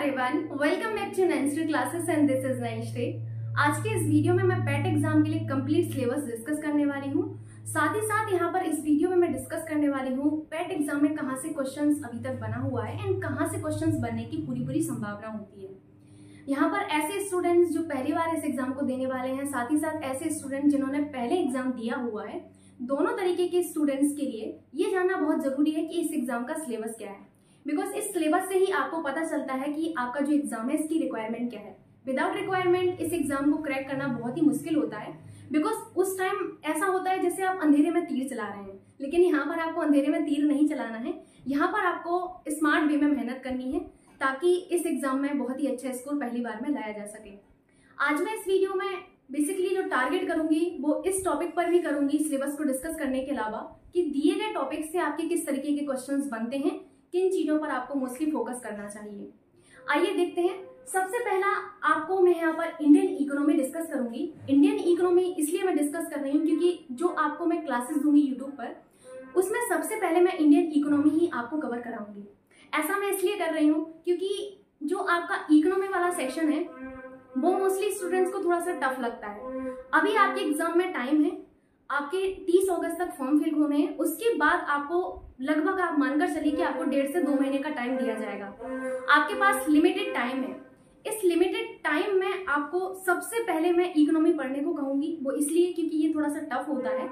everyone, welcome back to Nursery Classes and this is Naishri। आज के इस video में मैं पेट एग्जाम के लिए कंप्लीट सिलेबस डिस्कस करने वाली हूँ। साथ ही साथ यहाँ पर इस वीडियो में मैं डिस्कस करने वाली हूँ पेट एग्जाम में कहाँ से क्वेश्चंस अभी तक बना हुआ है एंड कहाँ से क्वेश्चंस बनने की पूरी संभावना होती है। यहाँ पर ऐसे स्टूडेंट्स जो पहली बार इस एग्जाम को देने वाले हैं, साथ ही साथ ऐसे स्टूडेंट जिन्होंने पहले एग्जाम दिया हुआ है, दोनों तरीके के स्टूडेंट्स के लिए ये जानना बहुत जरूरी है कि इस एग्जाम का सिलेबस क्या है। बिकॉज इस सिलेबस से ही आपको पता चलता है कि आपका जो एग्जाम है इसकी रिक्वायरमेंट क्या है। विदाउट रिक्वायरमेंट इस एग्जाम को क्रैक करना बहुत ही मुश्किल होता है। बिकॉज उस टाइम ऐसा होता है जैसे आप अंधेरे में तीर चला रहे हैं, लेकिन यहाँ पर आपको अंधेरे में तीर नहीं चलाना है। यहाँ पर आपको स्मार्ट वे में मेहनत करनी है ताकि इस एग्जाम में बहुत ही अच्छा स्कोर पहली बार में लाया जा सके। आज मैं इस वीडियो में बेसिकली जो टारगेट करूंगी वो इस टॉपिक पर भी करूंगी, सिलेबस को डिस्कस करने के अलावा कि दिए गए टॉपिक से आपके किस तरीके के क्वेश्चंस बनते हैं, किन चीजों पर आपको मोस्टली फोकस करना चाहिए। आइए देखते हैं। सबसे पहला आपको मैं यहाँ पर इंडियन इकोनॉमी डिस्कस करूंगी। इंडियन इकोनॉमी इसलिए मैं डिस्कस कर रही हूँ क्योंकि जो आपको मैं क्लासेस दूंगी यूट्यूब पर, उसमें सबसे पहले मैं इंडियन इकोनॉमी ही आपको कवर कराऊंगी। ऐसा मैं इसलिए कर रही हूँ क्योंकि जो आपका इकोनॉमी वाला सेक्शन है वो मोस्टली स्टूडेंट्स को थोड़ा सा टफ लगता है। अभी आपके एग्जाम में टाइम है, आपके 30 अगस्त तक फॉर्म फिल होने हैं। उसके बाद आपको लगभग आप मानकर चलिए कि आपको 1.5 से 2 महीने का टाइम दिया जाएगा। आपके पास लिमिटेड टाइम है। इस लिमिटेड टाइम में आपको सबसे पहले मैं इकोनॉमी पढ़ने को कहूंगी। वो इसलिए क्योंकि ये थोड़ा सा टफ होता है।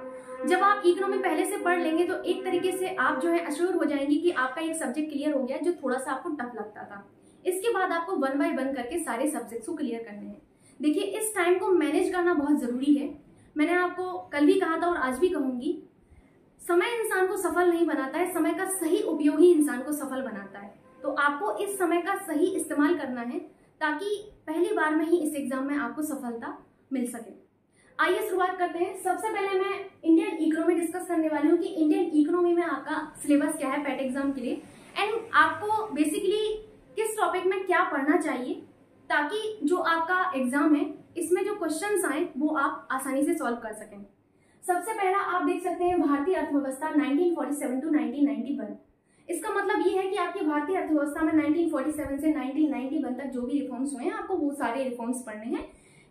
जब आप इकोनॉमी पहले से पढ़ लेंगे तो एक तरीके से आप जो है अश्योर हो जाएंगे कि आपका एक सब्जेक्ट क्लियर हो गया जो थोड़ा सा आपको टफ लगता था। इसके बाद आपको 1 बाय 1 करके सारे सब्जेक्ट्स को क्लियर करने हैं। देखिए, इस टाइम को मैनेज करना बहुत जरूरी है। मैंने आपको कल भी कहा था और आज भी कहूंगी, समय इंसान को सफल नहीं बनाता है, समय का सही उपयोग ही इंसान को सफल बनाता है। तो आपको इस समय का सही इस्तेमाल करना है ताकि पहली बार में ही इस एग्जाम में आपको सफलता मिल सके। आइए शुरुआत करते हैं। सबसे पहले मैं इंडियन इकोनॉमी डिस्कस करने वाली हूँ कि इंडियन इकोनॉमी में आपका सिलेबस क्या है पेट एग्जाम के लिए एंड आपको बेसिकली किस टॉपिक में क्या पढ़ना चाहिए ताकि जो आपका एग्जाम है इसमें जो क्वेश्चंस आए वो आप आसानी से सॉल्व कर सकें। सबसे पहला आप देख सकते हैं भारतीय अर्थव्यवस्था 1947 टू 1991। इसका मतलब ये है कि आपकी भारतीय अर्थव्यवस्था में 1947 से 1991 तक जो भी रिफॉर्म्स हुए हैं आपको वो सारे रिफॉर्म्स पढ़ने हैं।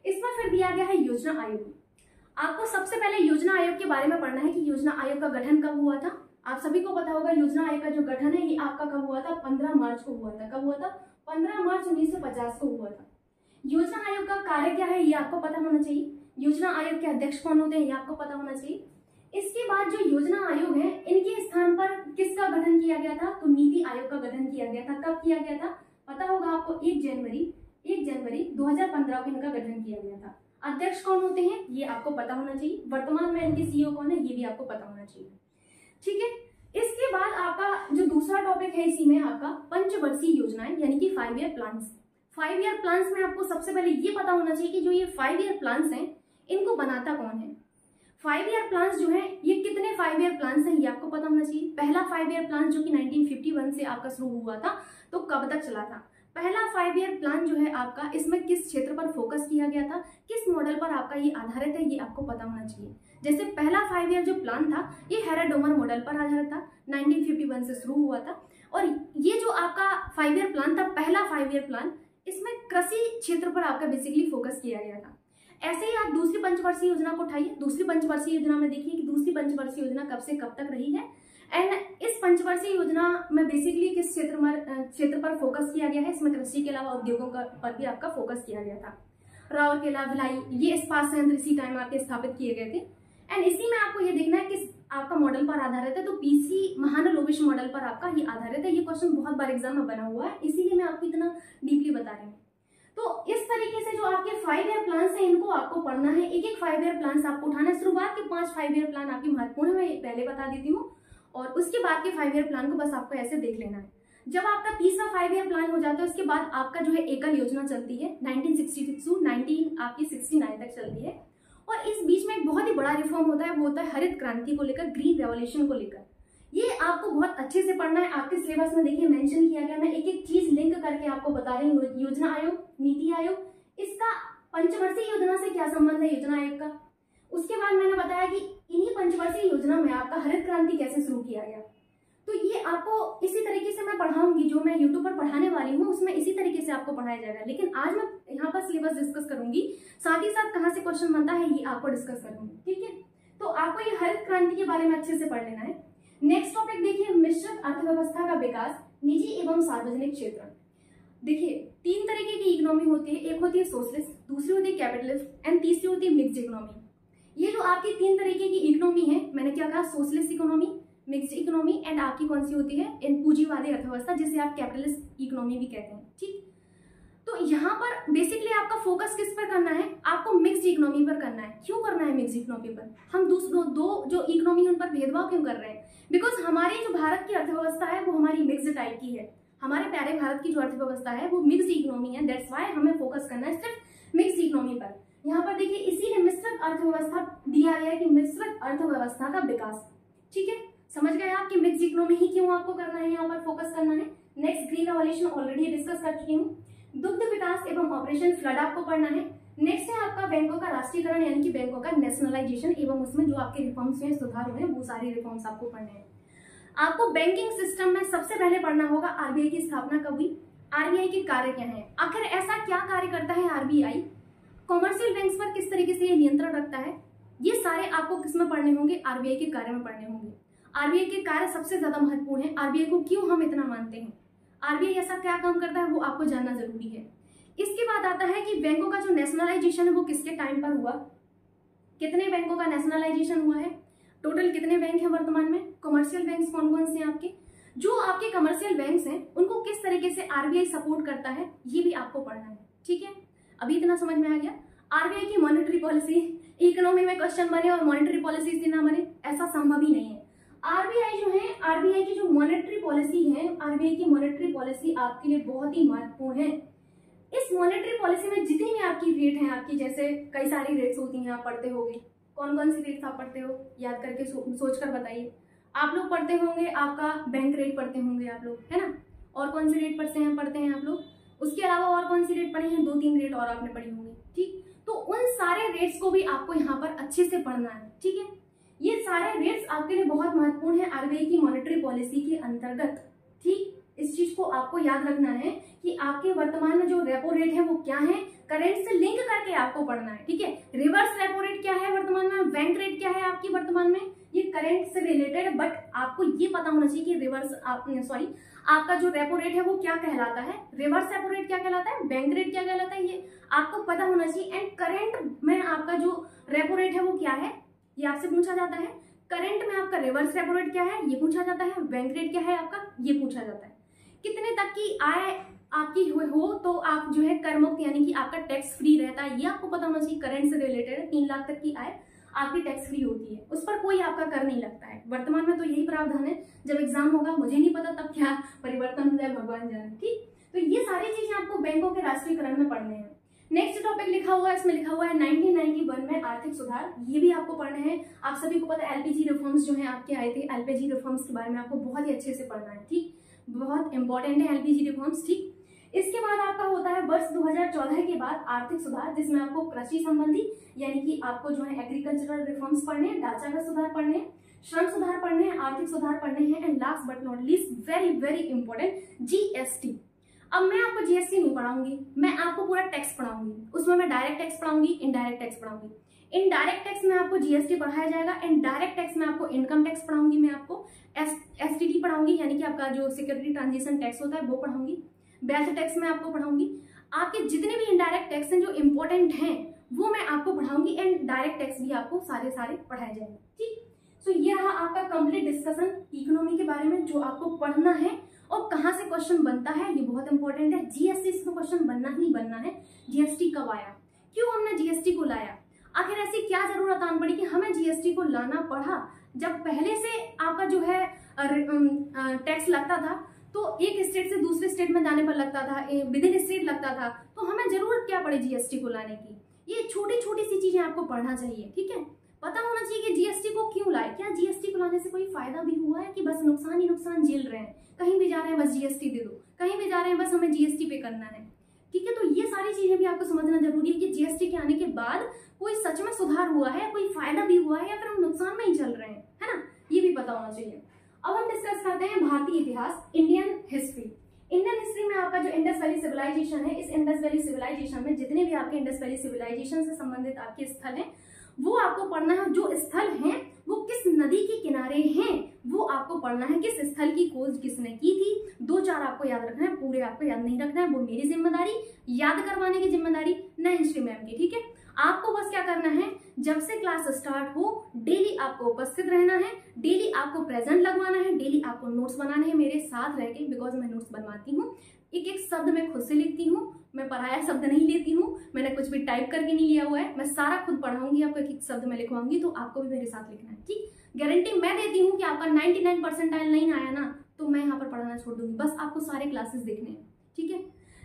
इसमें फिर दिया गया है योजना आयोग। आपको सबसे पहले योजना आयोग के बारे में पढ़ना है कि योजना आयोग का गठन कब हुआ था। आप सभी को पता होगा योजना आयोग का जो गठन है ये आपका कब हुआ था, 15 मार्च को हुआ था। कब हुआ था? 15 मार्च 1950 को हुआ था। योजना आयोग का कार्य क्या है ये आपको पता होना चाहिए। योजना आयोग के अध्यक्ष कौन होते हैं ये आपको पता होना चाहिए। इसके बाद जो योजना आयोग है इनके स्थान पर किसका गठन किया गया था? तो नीति आयोग का गठन किया गया था। कब किया गया था? पता होगा आपको, 1 जनवरी 2015 को इनका गठन किया गया था। अध्यक्ष कौन होते हैं ये आपको पता होना चाहिए। वर्तमान में इनके सीईओ कौन है ये भी आपको पता होना चाहिए। ठीक है। इसके बाद आपका जो दूसरा टॉपिक है इसी में आपका पंचवर्षीय योजनाएं यानी कि 5 ईयर प्लान्स। 5 ईयर प्लान्स में आपको सबसे पहले ये पता होना चाहिए कि जो ये 5 ईयर प्लान्स हैं इनको बनाता कौन है। 5 ईयर प्लान्स जो है ये कितने 5 ईयर प्लान्स हैं ये आपको पता होना चाहिए। पहला 5 ईयर प्लान जो कि 1951 से आपका शुरू हुआ था तो कब तक चला था। पहला 5 ईयर प्लान जो है आपका, इसमें किस क्षेत्र पर फोकस किया गया था, किस मॉडल पर आपका ये आधारित है ये आपको पता होना चाहिए। जैसे पहला 5 ईयर जो प्लान था ये हेराडोमर मॉडल पर आधारित था, 1951 से शुरू हुआ था। और ये जो आपका 5 ईयर प्लान था, पहला 5 ईयर प्लान, इसमें कृषि क्षेत्र पर आपका बेसिकली फोकस किया गया था। ऐसे ही आप दूसरी पंचवर्षीय योजना को उठाइए। दूसरी पंचवर्षीय योजना में देखिए कि दूसरी पंचवर्षीय योजना कब से कब तक रही है एंड इस पंचवर्षीय योजना में बेसिकली किस क्षेत्र पर फोकस किया गया है। इसमें कृषि के अलावा उद्योगों पर भी आपका फोकस किया गया था। राउरकेला, भिलाई, ये इस्पात संयंत्र इसी टाइम आपके स्थापित किए गए थे एंड इसी में आपको ये देखना है कि आपका मॉडल पर आधारित है। तो पीसी महानलोविश मॉडल पर आपका ये आधारित है। ये क्वेश्चन बहुत बार एग्जाम में बना हुआ है, इसीलिए मैं आपको इतना डीपली बता रही हूँ। तो इस तरीके से जो आपके 5 ईयर प्लान्स हैं इनको आपको पढ़ना है। एक 5 ईयर प्लान्स आपको उठाना है। शुरुआत के 5 5 ईयर प्लान आपकी महत्वपूर्ण है, मैं पहले बता देती हूँ, और उसके बाद के 5 ईयर प्लान को बस आपको ऐसे देख लेना है। जब आपका तीसरा 5 ईयर प्लान हो जाता है उसके बाद आपका जो है एकल योजना चलती है, 1966 टू 1969 तक चलती है। और इस बीच में एक बहुत ही बड़ा रिफॉर्म होता है, वो होता है हरित क्रांति को लेकर, ग्रीन रेवोल्यूशन को लेकर। ये आपको बहुत अच्छे से पढ़ना है। आपके सिलेबस में देखिए मेंशन किया गया, मैं एक एक चीज लिंक करके आपको बता रही हूँ। योजना आयोग, नीति आयोग, इसका पंचवर्षीय योजना से क्या संबंध है योजना आयोग का। उसके बाद मैंने बताया कि इन्हीं पंचवर्षीय योजना में आपका हरित क्रांति कैसे शुरू किया गया। तो ये आपको इसी तरीके से मैं पढ़ाऊंगी, जो मैं यूट्यूब पर पढ़ाने वाली हूँ उसमें इसी तरीके से आपको पढ़ाया जाएगा। लेकिन आज मैं यहाँ पर सिलेबस डिस्कस करूंगी, साथ ही साथ कहाँ से क्वेश्चन बनता है ये आपको डिस्कस करूंगी, ठीक है। तो आपको ये हरित क्रांति के बारे में अच्छे से पढ़ लेना है। नेक्स्ट टॉपिक देखिए, मिश्रित अर्थव्यवस्था का विकास, निजी एवं सार्वजनिक क्षेत्र। देखिए 3 तरीके की इकोनॉमी होती है, एक होती है सोशलिस्ट, दूसरी होती है कैपिटलिस्ट एंड तीसरी होती है मिक्स्ड इकोनॉमी। ये जो आपकी 3 तरीके की इकोनॉमी है, मैंने क्या कहा, socialist economy, mixed economy and आपकी कौन सी होती है, इन पूंजीवादी अर्थव्यवस्था, जिसे आप कैपिटलिस्ट इकोनॉमी भी कहते हैं, ठीक। तो यहाँ पर बेसिकली आपका फोकस किस पर करना है, आपको मिक्स्ड इकोनॉमी पर करना है। क्यों करना है मिक्स्ड इकोनॉमी पर, हम दूसरों दो जो इकोनॉमी उन पर भेदभाव क्यों कर रहे हैं, बिकॉज हमारी जो भारत की अर्थव्यवस्था है वो हमारी मिक्स्ड टाइप की है। हमारे प्यारे भारत की जो अर्थव्यवस्था है वो मिक्स्ड इकोनॉमी है, दैट्स व्हाई हमें फोकस करना है सिर्फ मिक्स्ड इकोनॉमी पर। यहाँ पर देखिए इसीलिए मिश्रित अर्थव्यवस्था दिया गया है कि मिश्रित अर्थव्यवस्था का विकास, ठीक है। समझ गए आप कि मिक्स्ड इकोनॉमी ही क्यों आपको करना है, यहाँ पर फोकस करना है। Next green revolution already discuss कर चुकी हूँ। दुग्ध विकास एवं ऑपरेशन फ्लड आपको पढ़ना है। नेक्स्ट है आपका बैंकों का राष्ट्रीयकरण, यानी कि बैंकों का नेशनलाइजेशन एवं उसमें जो आपके रिफॉर्म्स हैं, सुधार हुए हैं, वो सारे रिफॉर्म्स आपको पढ़ने हैं। आपको बैंकिंग सिस्टम में सबसे पहले पढ़ना होगा आरबीआई की स्थापना कब हुई, आरबीआई के कार्य क्या है, आखिर ऐसा क्या कार्य करता है आरबीआई, कॉमर्शियल बैंक्स पर किस तरीके से ये नियंत्रण रखता है, ये सारे आपको किसमें पढ़ने होंगे, आरबीआई के कार्य में पढ़ने होंगे। आरबीआई के कार्य सबसे ज्यादा महत्वपूर्ण है, आरबीआई को क्यों हम इतना मानते हैं, आरबीआई ऐसा क्या काम करता है, वो आपको जानना जरूरी है। इसके बाद आता है कि बैंकों का जो नेशनलाइजेशन है वो किसके टाइम पर हुआ, कितने बैंकों का नेशनलाइजेशन हुआ है, टोटल कितने बैंक हैं वर्तमान में, कमर्शियल बैंक्स कौन कौन से हैं आपके, जो आपके कमर्शियल बैंक्स हैं उनको किस तरीके से आरबीआई सपोर्ट करता है, ये भी आपको पढ़ना है, ठीक है। अभी इतना समझ में आ गया। आरबीआई की मॉनेटरी पॉलिसी, इकोनॉमी में क्वेश्चन बने और मॉनेटरी पॉलिसी से ना बने, ऐसा संभव ही नहीं है। आरबीआई जो है, आरबीआई की जो मॉनेटरी पॉलिसी है, आरबीआई की मॉनेटरी पॉलिसी आपके लिए बहुत ही महत्वपूर्ण है। इस मॉनेटरी पॉलिसी में जितनी भी आपकी रेट हैं, आपकी जैसे कई सारी रेट्स होती हैं, आप पढ़ते होंगे, कौन कौन सी रेट्स आप पढ़ते हो, याद करके सोच कर बताइए। आप लोग पढ़ते होंगे, आपका बैंक रेट पढ़ते होंगे आप लोग, है ना, और कौन सी रेट पढ़ते हैं आप लोग, उसके अलावा और कौन सी रेट पढ़ी हैं, 2-3 रेट और आपने पढ़ी होंगी, ठीक। तो उन सारे रेट्स को भी आपको यहाँ पर अच्छे से पढ़ना है, ठीक है। ये सारे रेट्स आपके लिए बहुत महत्वपूर्ण है आरबीआई की मॉनेटरी पॉलिसी के अंतर्गत, ठीक। इस चीज को आपको याद रखना है कि आपके वर्तमान में जो रेपो रेट है वो क्या है, करंट से लिंक करके आपको पढ़ना है, ठीक है। रिवर्स रेपो रेट क्या है वर्तमान में, बैंक रेट क्या है आपकी वर्तमान में, ये करंट से रिलेटेड है, बट आपको ये पता होना चाहिए कि रिवर्स आपका जो रेपो रेट है वो क्या कहलाता है, रिवर्स रेपो रेट क्या कहलाता है, बैंक रेट क्या कहलाता है, ये आपको पता होना चाहिए। एंड करंट में आपका जो रेपो रेट है वो क्या है, ये आपसे पूछा जाता है। करंट में आपका रिवर्स रेपो रेट क्या है, ये पूछा जाता है। बैंक रेट क्या है आपका, ये पूछा जाता है। कितने तक की आय आपकी हो तो आप जो है कर मुक्त, यानी कि आपका टैक्स फ्री रहता है, ये आपको पता होना चाहिए। करंट से रिलेटेड है, 3 लाख तक की आय आपकी टैक्स फ्री होती है, उस पर कोई आपका कर नहीं लगता है। वर्तमान में तो यही प्रावधान है, जब एग्जाम होगा मुझे नहीं पता तब क्या परिवर्तन हो जाए, भगवान जाने, ठीक। तो ये सारी चीजें आपको बैंकों के राष्ट्रीयकरण में पढ़ने हैं। नेक्स्ट टॉपिक लिखा हुआ है, इसमें लिखा हुआ है 1991 में आर्थिक सुधार, ये भी आपको पढ़ने हैं। आप सभी को पता है एलपीजी रिफॉर्म्स जो है आपके आए थे, एलपीजी रिफॉर्म्स के बारे में आपको बहुत ही अच्छे से पढ़ना है, ठीक। बहुत इंपॉर्टेंट है एलपीजी रिफॉर्म्स, ठीक। इसके बाद आपका होता है वर्ष 2014 के बाद आर्थिक सुधार, जिसमें आपको कृषि संबंधी यानी कि आपको जो है एग्रीकल्चरल रिफॉर्म्स पढ़ने हैं, ढांचागत सुधार पढ़ने हैं, श्रम सुधार पढ़ने हैं, आर्थिक सुधार पढ़ने हैं, and last but not least very very important GST. अब मैं आपको जीएसटी नहीं पढ़ाऊंगी, मैं आपको पूरा टैक्स पढ़ाऊंगी। उसमें मैं डायरेक्ट टैक्स पढ़ाऊंगी, इनडायरेक्ट टैक्स पढ़ाऊंगी। इनडायरेक्ट टैक्स में आपको जीएसटी पढ़ाया जाएगा, एंड डायरेक्ट टैक्स में आपको इनकम टैक्स पढ़ाऊंगी, मैं आपको एसटीटी पढ़ाऊंगी, यानी कि आपका जो सिक्योरिटी ट्रांजेक्शन टैक्स होता है वो पढ़ाऊंगी। वैल्थ टैक्स में आपको पढ़ाऊंगी। आपके जितने भी इनडायरेक्ट टैक्स हैं जो इंपॉर्टेंट हैं वो मैं आपको पढ़ाऊंगी, एंड डायरेक्ट टैक्स भी आपको सारे पढ़ाए जाएंगे, ठीक। सो ये रहा आपका कंप्लीट डिस्कशन इकोनॉमी के बारे में, जो आपको पढ़ना है और कहाँ से क्वेश्चन बनता है, ये बहुत इंपॉर्टेंट है। जीएसटी से तो क्वेश्चन बनना ही बनना है। जीएसटी कब आया, क्यों हमने जीएसटी को लाया, आखिर ऐसी क्या जरूरत आन पड़ी कि हमें जीएसटी को लाना पड़ा, जब पहले से आपका जो है टैक्स लगता था तो एक स्टेट से दूसरे स्टेट में जाने पर लगता था, विद इन स्टेट लगता था, तो हमें जरूरत क्या पड़ी जीएसटी को लाने की। ये छोटी छोटी सी चीजें आपको पढ़ना चाहिए, ठीक है। पता होना चाहिए कि जीएसटी को क्यों लाए, क्या जीएसटी को लाने से कोई फायदा भी हुआ है कि बस नुकसान ही नुकसान झेल रहे हैं, कहीं भी जा रहे हैं बस जीएसटी दे दो, कहीं भी जा रहे हैं बस हमें जीएसटी पे करना है, ठीक है। तो ये सारी चीजें भी आपको समझना जरूरी है कि जीएसटी के आने के बाद कोई सच में सुधार हुआ है, कोई फायदा भी हुआ है, या फिर हम नुकसान में ही चल रहे हैं, है ना, ये भी पता होना चाहिए। अब हम डिस्कस करते हैं भारतीय इतिहास, इंडियन हिस्ट्री। इंडियन हिस्ट्री में आपका जो इंडस वैली सिविलाइजेशन है, इस इंडस वैली सिविलाइजेशन में जितने भी आपके इंडस वैली सिविलाइजेशन से संबंधित आपके स्थल हैं वो आपको पढ़ना है। जो स्थल हैं वो किस नदी के किनारे हैं वो आपको पढ़ना है। किस स्थल की खोज किसने की थी, 2-4 आपको याद रखना है, पूरे आपको याद नहीं रखना है, वो मेरी जिम्मेदारी, याद करवाने की जिम्मेदारी नई हिस्ट्री मैम की। ठीक है, आपको बस क्या करना है, जब से क्लास स्टार्ट हो डेली आपको उपस्थित रहना है, डेली आपको प्रेजेंट लगवाना है, डेली आपको नोट्स बनाने हैं मेरे साथ रह के, बिकॉज मैं नोट्स बनवाती हूँ, एक एक शब्द मैं खुद से लिखती हूँ, मैं पढ़ाया शब्द नहीं लेती हूँ, मैंने कुछ भी टाइप करके नहीं लिया हुआ है, मैं सारा खुद पढ़ाऊंगी, आपको एक एक शब्द मैं लिखवाऊंगी, तो आपको भी मेरे साथ लिखना है। ठीक, गारंटी मैं देती हूँ कि आपका 99 परसेंटाइल नहीं आया ना तो मैं यहाँ पर पढ़ाना छोड़ दूंगी, बस आपको सारे क्लासेस देखने हैं। ठीक है,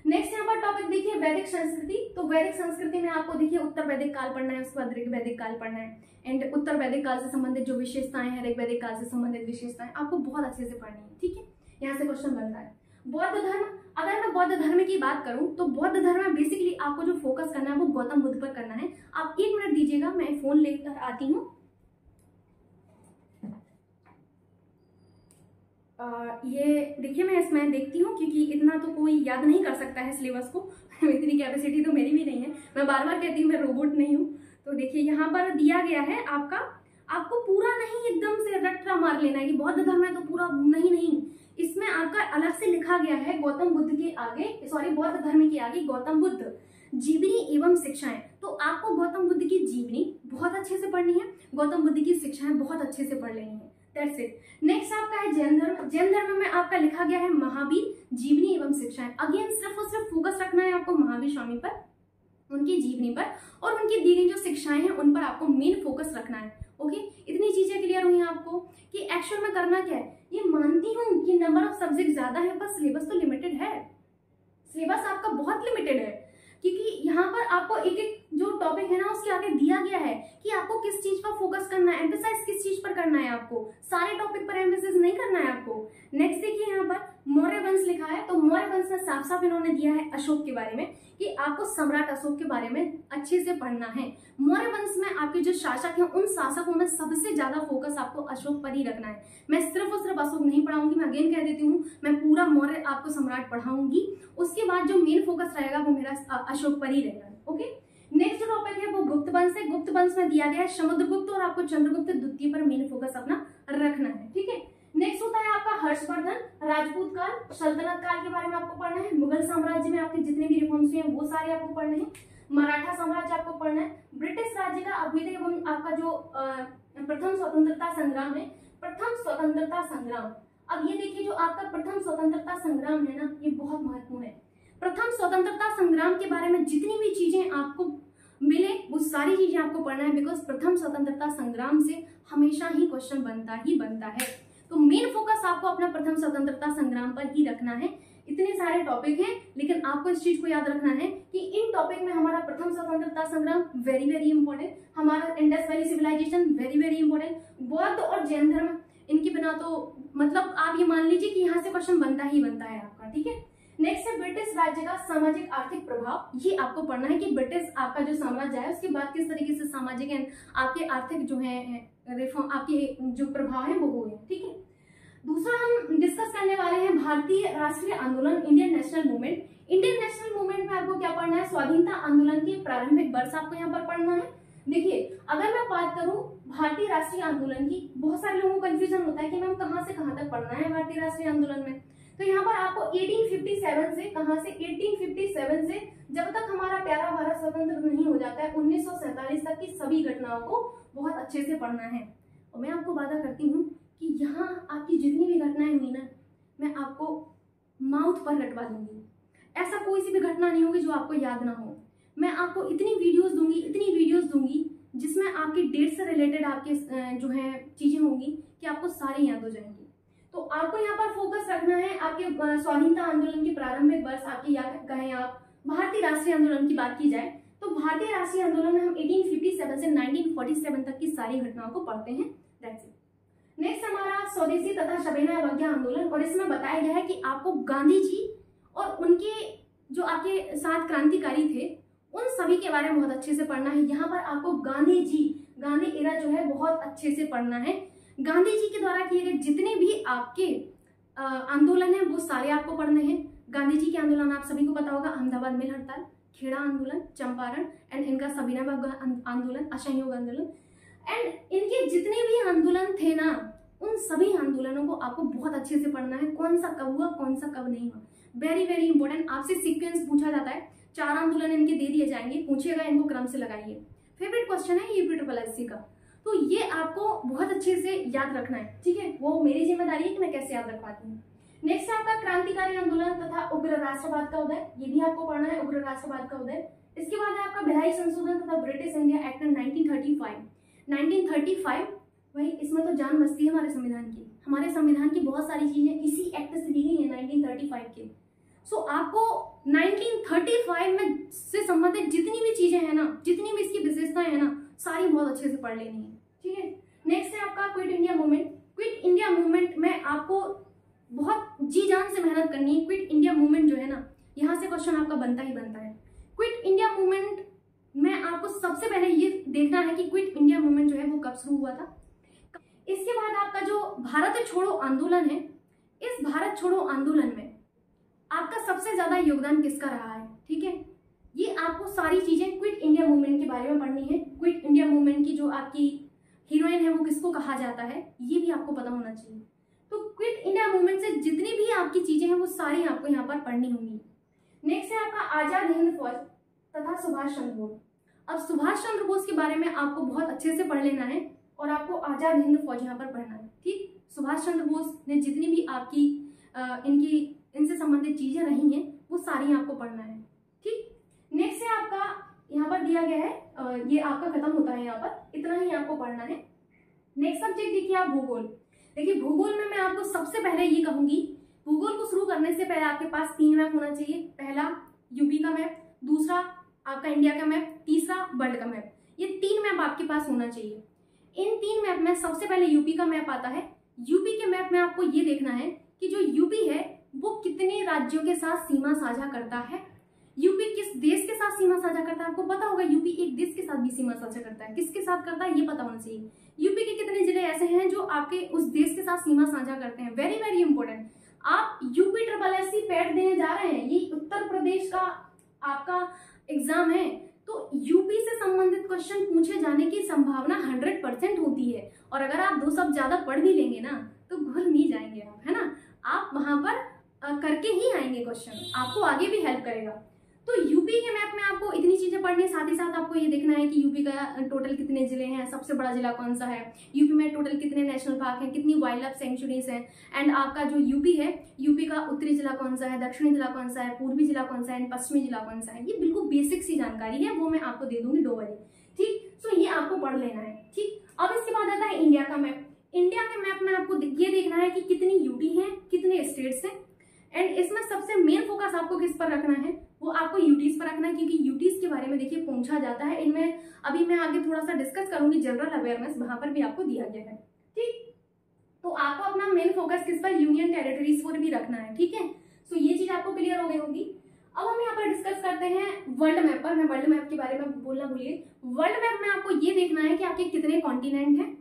नेक्स्ट यहाँ पर टॉपिक देखिए वैदिक संस्कृति। तो वैदिक संस्कृति में आपको देखिए उत्तर वैदिक काल पढ़ना है, उसके बाद ऋग वैदिक काल पढ़ना है, एंड उत्तर वैदिक काल से संबंधित जो विशेषताएं हैं, ऋग वैदिक काल से संबंधित विशेषताएं आपको बहुत अच्छे से पढ़नी है। ठीक है, यहाँ से क्वेश्चन बनता है। बौद्ध धर्म, अगर मैं बौद्ध धर्म की बात करूं तो बौद्ध धर्म में बेसिकली आपको जो फोकस करना है वो गौतम बुद्ध पर करना है। आप 1 मिनट दीजिएगा, मैं फोन लेकर आती हूँ। ये देखिए मैं इसमें देखती हूँ क्योंकि इतना तो कोई याद नहीं कर सकता है सिलेबस को इतनी कैपेसिटी तो मेरी भी नहीं है, मैं बार बार कहती हूँ मैं रोबोट नहीं हूँ। तो देखिए यहाँ पर दिया गया है आपको पूरा नहीं एकदम से रट्टा मार लेना है कि बौद्ध धर्म है तो पूरा नहीं, इसमें आपका अलग से लिखा गया है गौतम बुद्ध के आगे, सॉरी बौद्ध धर्म के आगे गौतम बुद्ध जीवनी एवं शिक्षाएं। तो आपको गौतम बुद्ध की जीवनी बहुत अच्छे से पढ़नी है, गौतम बुद्ध की शिक्षाएं बहुत अच्छे से पढ़ लेनी है। That's it. नेक्स्ट आपका है जैन धर्म। जैन धर्म में आपका लिखा गया है महावीर जीवनी एवं शिक्षाएं। अगेन सिर्फ और सिर्फ फोकस रखना है आपको महावीर स्वामी पर, उनकी जीवनी पर, और उनकी दी गई जो शिक्षाएं हैं उन पर आपको मेन फोकस रखना है। ओके, इतनी चीजें क्लियर हुई हैं आपको कि एक्चुअल में करना क्या है। ये मानती हूँ कि नंबर ऑफ सब्जेक्ट ज्यादा है पर सिलेबस तो लिमिटेड है, सिलेबस आपका बहुत लिमिटेड है, क्योंकि यहाँ पर आपको एक एक जो टॉपिक है ना उसके आगे दिया गया है कि आपको किस चीज पर फोकस करना है, एम्फेसाइज किस चीज पर करना है, आपको सारे टॉपिक पर एम्फेसाइज नहीं करना है आपको। नेक्स्ट देखिए यहाँ पर मौर्य वंश लिखा है, तो मौर्य वंश में साफ साफ इन्होंने दिया है अशोक के बारे में कि आपको सम्राट अशोक के बारे में अच्छे से पढ़ना है। मौर्य वंश में आपके जो शासक हैं उन शासकों में सबसे ज्यादा फोकस आपको अशोक पर ही रखना है। मैं सिर्फ और सिर्फ अशोक नहीं पढ़ाऊंगी, मैं अगेन कह देती हूँ मैं पूरा मौर्य आपको सम्राट पढ़ाऊंगी, उसके बाद जो मेन फोकस रहेगा वो मेरा अशोक पर ही रहेगा। ओके, नेक्स्ट जो टॉपिक है वो गुप्त वंश है। गुप्त वंश में दिया गया है समुद्रगुप्त और आपको चंद्रगुप्त द्वितीय पर मेन फोकस अपना रखना है। ठीक है, नेक्स्ट होता है आपका हर्षवर्धन, राजपूत काल, सल्तनत काल के बारे में आपको पढ़ना है। मुगल साम्राज्य में आपके जितने भी रिफॉर्म्स हुए हैं वो सारे आपको पढ़ने हैं। मराठा साम्राज्य आपको पढ़ना है। ब्रिटिश राज्य का अभ्युदय एवं आपका जो प्रथम स्वतंत्रता संग्राम है, प्रथम स्वतंत्रता संग्राम। अब ये देखिए जो आपका प्रथम स्वतंत्रता संग्राम है ना, ये बहुत महत्वपूर्ण है। प्रथम स्वतंत्रता संग्राम के बारे में जितनी भी चीजें आपको मिले वो सारी चीजें आपको पढ़ना है, बिकॉज प्रथम स्वतंत्रता संग्राम से हमेशा ही क्वेश्चन बनता है। तो मेन फोकस आपको अपना प्रथम स्वतंत्रता संग्राम पर ही रखना है। इतने सारे टॉपिक हैं लेकिन आपको इस चीज को याद रखना है कि इन टॉपिक में हमारा प्रथम स्वतंत्रता संग्राम वेरी वेरी इंपॉर्टेंट, हमारा Indus valley civilisation very very important, बौद्ध और जैन धर्म इनके बिना तो मतलब आप ये मान लीजिए कि यहाँ से क्वेश्चन बनता है आपका। ठीक है, नेक्स्ट है ब्रिटिश राज्य का सामाजिक आर्थिक प्रभाव। ये आपको पढ़ना है कि ब्रिटिश आपका जो साम्राज्य है उसके बाद किस तरीके से सामाजिक एंड आपके आर्थिक जो है रिफॉर्म आपके जो प्रभाव है वो हुए। ठीक है, दूसरा हम डिस्कस करने वाले हैं भारतीय राष्ट्रीय आंदोलन, Indian national movement. Indian national movement में आपको क्या पढ़ना है, स्वाधीनता आंदोलन के प्रारंभिक वर्ष आपको यहाँ पर पढ़ना है। देखिए अगर मैं बात करूं भारतीय राष्ट्रीय आंदोलन की, बहुत सारे लोगों को कंफ्यूजन होता है कि मैम कहाँ से कहाँ तक पढ़ना है भारतीय राष्ट्रीय आंदोलन में। तो यहाँ पर आपको 1857 से, कहाँ से 1857 से जब तक हमारा प्यारा भारत स्वतंत्र नहीं हो जाता है 1947 तक की सभी घटनाओं को बहुत अच्छे से पढ़ना है। और मैं आपको वादा करती हूँ कि यहाँ आपकी जितनी भी घटनाएं हुई ना मैं आपको माउथ पर रटवा दूंगी, ऐसा कोई सी भी घटना नहीं होगी जो आपको याद ना हो। मैं आपको इतनी वीडियोस दूंगी जिसमें आपकी डेट से रिलेटेड आपके जो है चीजें होंगी कि आपको सारी याद हो जाएंगी। तो आपको यहाँ पर फोकस रखना है आपके स्वाधीनता आंदोलन के प्रारंभिक वर्ष आपके याद कहें आप भारतीय राष्ट्रीय आंदोलन की बात की जाए तो भारतीय राष्ट्रीय आंदोलन में हम 1857 से 1947 तक की सारी घटनाओं को पढ़ते हैं। That's it. नेक्स्ट हमारा स्वदेशी तथा सविनय अवज्ञा आंदोलन, और इसमें बताया गया है कि आपको गांधी जी और उनके जो आपके साथ क्रांतिकारी थे उन सभी के बारे में बहुत अच्छे से पढ़ना है। यहाँ पर आपको गांधी एरा जो है बहुत अच्छे से पढ़ना है। गांधी जी के द्वारा किए गए जितने भी आपके आंदोलन है वो सारे आपको पढ़ने हैं। गांधी जी के आंदोलन आप सभी को पता होगा, अहमदाबाद मिल हड़ताल, खेड़ा आंदोलन, चंपारण एंड इनका सविनय आंदोलन, असहयोग आंदोलन एंड इनके जितने भी आंदोलन थे ना, उन सभी आंदोलनों को आपको बहुत अच्छे से पढ़ना है। कौन सा कब हुआ, कौन सा कब नहीं हुआ, वेरी वेरी इंपॉर्टेंट। आपसे सीक्वेंस पूछा जाता है, 4 आंदोलन इनके दे दिए जाएंगे, पूछिएगा, इनको क्रम से लगाइए। फेवरेट क्वेश्चन है यूपीएससी का, तो ये आपको बहुत अच्छे से याद रखना है, ठीक है। वो मेरी जिम्मेदारी है कि मैं कैसे याद रखवाती हूँ। नेक्स्ट है आपका क्रांतिकारी आंदोलन तथा उग्र राष्ट्रवाद का उदय, ये भी आपको पढ़ना है, उग्र राष्ट्रवाद का उदय। इसके बाद है आपका भिलाई संशोधन तथा ब्रिटिश इंडिया एक्ट 1935। भाई इसमें तो जान बसती है हमारे संविधान की। हमारे संविधान की बहुत सारी चीजें इसी एक्ट से ली गई है 1935 के। सो आपको 1935 में से संबंधित जितनी भी चीजें हैं ना, जितनी भी इसकी विशेषताएं हैं ना, सारी बहुत अच्छे से पढ़ लेनी है, ठीक है। नेक्स्ट है आपका quit India movement. Quit India movement में आपको बहुत जी जान से मेहनत करनी है। क्विट इंडिया मूवमेंट जो है ना, यहाँ से क्वेश्चन आपका बनता ही बनता है। क्विट इंडिया मूवमेंट में आपको सबसे पहले ये देखना है कि क्विट इंडिया मूवमेंट जो है वो कब शुरू हुआ था। इसके बाद आपका जो भारत छोड़ो आंदोलन है, इस भारत छोड़ो आंदोलन में आपका सबसे ज्यादा योगदान किसका रहा है, ठीक है। ये आपको सारी चीजें क्विट इंडिया मूवमेंट के बारे में पढ़नी है। क्विट इंडिया मूवमेंट की जो आपकी हीरोइन है वो किसको कहा जाता है, ये भी आपको पता होना चाहिए। तो क्विट इंडिया मूवमेंट से जितनी भी आपकी चीजें हैं वो सारी आपको यहाँ पर पढ़नी होंगी। नेक्स्ट है आपका आजाद हिंद फौज तथा सुभाष चंद्र बोस। अब सुभाष चंद्र बोस के बारे में आपको बहुत अच्छे से पढ़ लेना है और आपको आजाद हिंद फौज यहाँ पर पढ़ना है, ठीक। सुभाष चंद्र बोस ने जितनी भी आपकी इनसे संबंधित चीजें रही हैं वो सारी आपको पढ़ना है, ठीक। नेक्स्ट है आपका यहाँ पर दिया गया है, ये आपका खत्म होता है, यहाँ पर इतना ही आपको पढ़ना है। नेक्स्ट सब्जेक्ट देखिए आप भूगोल। देखिए भूगोल में मैं आपको सबसे पहले ये कहूंगी, भूगोल को शुरू करने से पहले आपके पास 3 मैप होना चाहिए। पहला यूपी का मैप, दूसरा आपका इंडिया का मैप, तीसरा वर्ल्ड का मैप। ये 3 मैप आपके पास होना चाहिए। इन 3 मैप में सबसे पहले यूपी का मैप आता है। यूपी के मैप में आपको ये देखना है कि जो यूपी है वो कितने राज्यों के साथ सीमा साझा करता है। यूपी किस देश के साथ सीमा साझा करता है, आपको पता होगा। यूपी एक देश के साथ भी सीमा साझा करता है, किसके साथ करता है ये पता होना चाहिए। यूपी के कितने जिले ऐसे हैं जो आपके उस देश के साथ सीमा साझा करते हैं, वेरी वेरी इंपॉर्टेंट। आप यूपी SSC पैट देने जा रहे हैं, ये उत्तर प्रदेश का आपका एग्जाम है, तो यूपी से संबंधित क्वेश्चन पूछे जाने की संभावना 100% होती है। और अगर आप 2 शब्द ज्यादा पढ़ भी लेंगे ना तो भूल नहीं जाएंगे आप, है ना। आप वहां पर करके ही आएंगे क्वेश्चन, आपको आगे भी हेल्प करेगा। तो यूपी के मैप में आपको इतनी चीजें पढ़नी है। साथ ही साथ आपको ये देखना है कि यूपी का टोटल कितने जिले हैं, सबसे बड़ा जिला कौन सा है, यूपी में टोटल कितने नेशनल पार्क हैं, कितनी वाइल्ड लाइफ सेंचुरीज हैं, एंड आपका जो यूपी है, यूपी का उत्तरी जिला कौन सा है, दक्षिणी जिला कौन सा है, पूर्वी जिला कौन सा है, पश्चिमी जिला कौन सा है। ये बिल्कुल बेसिक सी जानकारी है, वो मैं आपको दे दूंगी, डोंट वरी, ठीक। सो ये आपको पढ़ लेना है, ठीक। अब इसके बाद आता है इंडिया का मैप। इंडिया के मैप में आपको ये देखना है कि कितनी यूटी है, कितने स्टेट्स हैं, एंड इसमें सबसे मेन फोकस आपको किस पर रखना है, वो आपको यूटीज पर रखना है, क्योंकि यूटीज के बारे में देखिए पूछा जाता है। इनमें अभी मैं आगे थोड़ा सा डिस्कस करूंगी, जनरल अवेयरनेस वहां पर भी आपको दिया गया है, ठीक। तो आपको अपना मेन फोकस किस पर, यूनियन टेरिटरीज पर भी रखना है, ठीक है। सो ये चीज आपको क्लियर हो गई होगी। अब हम यहाँ पर डिस्कस करते हैं वर्ल्ड मैप पर। मैं वर्ल्ड मैप के बारे में बोलना भूलिए। वर्ल्ड मैप में आपको ये देखना है कि आपके कितने कॉन्टिनेंट हैं।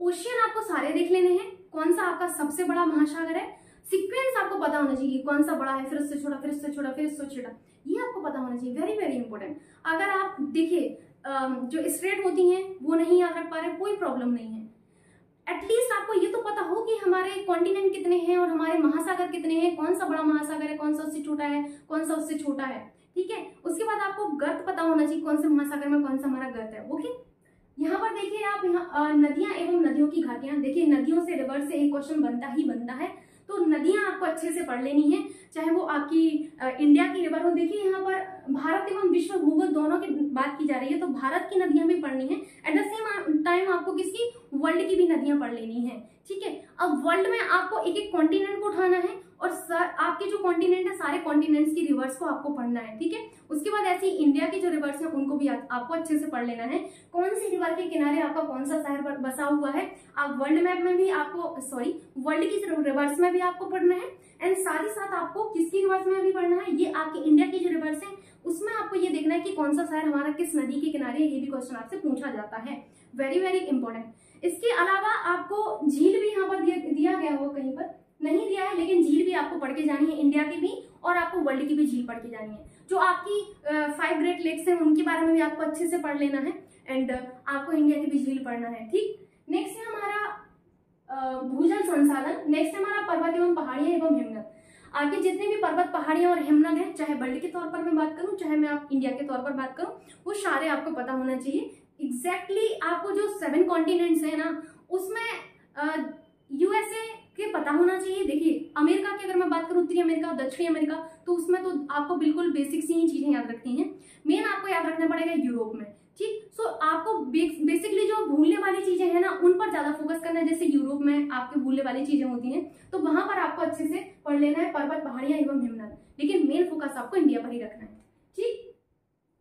ओशियन आपको सारे देख लेने हैं, कौन सा आपका सबसे बड़ा महासागर है, सीक्वेंस आपको पता होना चाहिए, कौन सा बड़ा है, फिर उससे छोटा, फिर उससे छोटा, फिर उससे छोटा, ये आपको पता होना चाहिए, वेरी वेरी इंपॉर्टेंट। अगर आप देखिए जो स्ट्रेट होती हैं वो नहीं याद रख पा रहे, कोई प्रॉब्लम नहीं है। एटलीस्ट आपको ये तो पता हो कि हमारे कॉन्टिनेंट कितने हैं और हमारे महासागर कितने हैं, कौन सा बड़ा महासागर है, कौन सा उससे छोटा है, कौन सा उससे छोटा है, ठीक है। उसके बाद आपको गर्त पता होना चाहिए, कौन से महासागर में कौन सा हमारा गर्त है, ओके। यहाँ पर देखिए आप, यहाँ नदियां एवं नदियों की घाटियां। देखिए नदियों से रिवर से एक क्वेश्चन बनता ही बनता है, तो नदियां आपको अच्छे से पढ़ लेनी है, चाहे वो आपकी इंडिया की रिवर हो। देखिए यहाँ पर भारत एवं विश्व भूगोल दोनों की बात की जा रही है, तो भारत की नदियां भी पढ़नी है। एट द सेम टाइम आपको किसकी, वर्ल्ड की भी नदियां पढ़ लेनी है, ठीक है। अब वर्ल्ड में आपको एक एक कॉन्टिनेंट को उठाना है और आपके जो कॉन्टिनेंट है सारे कॉन्टिनेंट्स की रिवर्स को आपको पढ़ना है, ठीक है। उसके बाद ऐसी इंडिया की जो रिवर्स है उनको भी आपको अच्छे से पढ़ लेना है। कौन सी रिवर के किनारे आपका कौन सा शहर बसा हुआ है, आप वर्ल्ड मैप में भी आपको वर्ल्ड की रिवर्स में भी आपको पढ़ना है, एंड साथ ही साथ आपको किसकी रिवर्स में भी पढ़ना है, ये आपकी इंडिया की जो रिवर्स है उसमें आपको ये देखना है कि कौन सा शहर हमारा किस नदी के किनारे है। ये भी क्वेश्चन आपसे पूछा जाता है, वेरी वेरी इंपॉर्टेंट। इसके अलावा आपको झील भी यहाँ पर दिया गया हो, कहीं पर नहीं दिया है, लेकिन झील भी आपको पढ़ के जानी है, इंडिया की भी और आपको वर्ल्ड की भी झील पढ़ के जानी है। जो आपकी 5 ग्रेट लेक्स हैं उनके बारे में भी आपको अच्छे से पढ़ लेना है एंड आपको इंडिया की भी झील पढ़ना है। ठीक, नेक्स्ट है हमारा भूजल संसाधन। नेक्स्ट है हमारा पर्वत एवं पहाड़ियां एवं हिमनद। आपके जितने भी पर्वत पहाड़ियां और हिमनद हैं, चाहे वर्ल्ड के तौर पर मैं बात करूं चाहे मैं आप इंडिया के तौर पर बात करूं, वो सारे आपको पता होना चाहिए। एग्जैक्टली आपको जो 7 कॉन्टिनेंट्स है ना, उसमें यूएसए के पता होना चाहिए। देखिए अमेरिका की अगर मैं बात करूं, उत्तरी अमेरिका और दक्षिणी अमेरिका, तो उसमें तो आपको बिल्कुल बेसिक सी ही चीजें याद रखनी है। मेन आपको याद रखना पड़ेगा यूरोप में। ठीक, सो आपको बेसिकली जो भूलने वाली चीजें हैं ना, उन पर ज्यादा फोकस करना है। जैसे यूरोप में आपके भूलने वाली चीजें होती हैं, तो वहां पर आपको अच्छे से पढ़ लेना है पर्वत पहाड़ियां एवं हिमनद, लेकिन मेन फोकस आपको इंडिया पर ही रखना है। ठीक,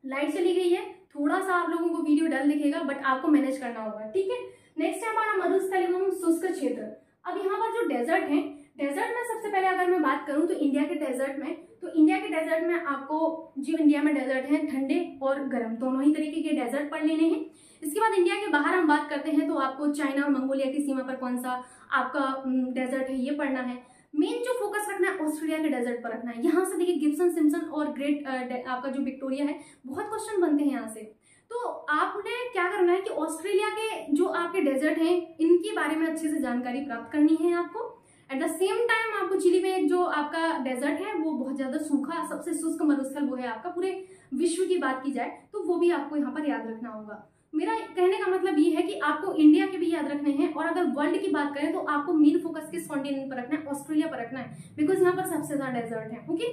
लाइट चली गई है, थोड़ा सा आप लोगों को वीडियो डल दिखेगा, बट आपको मैनेज करना होगा। ठीक है, नेक्स्ट है हमारा मरुस्थल एवं शुष्क क्षेत्र। अब यहाँ पर जो डेजर्ट है, डेजर्ट में सबसे पहले अगर मैं बात करूं तो इंडिया के डेजर्ट में, तो इंडिया के डेजर्ट में आपको जो इंडिया में डेजर्ट हैं ठंडे और गर्म दोनों ही तरीके के डेजर्ट पढ़ लेने हैं। इसके बाद इंडिया के बाहर हम बात करते हैं तो आपको चाइना और मंगोलिया की सीमा पर कौन सा आपका डेजर्ट है ये पढ़ना है। मेन जो फोकस रखना है ऑस्ट्रेलिया के डेजर्ट पर रखना है। यहाँ से देखिए गिब्सन सिम्पसन और ग्रेट आपका जो विक्टोरिया है, बहुत क्वेश्चन बनते हैं यहाँ से। तो आपने क्या करना है कि ऑस्ट्रेलिया के जो आपके डेजर्ट हैं इनके बारे में अच्छे से जानकारी प्राप्त करनी है आपको। एट द सेम टाइम आपको चिली में जो आपका डेजर्ट है वो बहुत ज्यादा सूखा, सबसे शुष्क मरुस्थल वो है आपका पूरे विश्व की बात की जाए तो वो भी आपको यहाँ पर याद रखना होगा। मेरा कहने का मतलब ये है कि आपको इंडिया के भी याद रखने हैं, और अगर वर्ल्ड की बात करें तो आपको मेन फोकस किस कॉन्टिनेंट पर रखना है, ऑस्ट्रेलिया पर रखना है, बिकॉज यहाँ पर सबसे ज्यादा डेजर्ट है। ओके,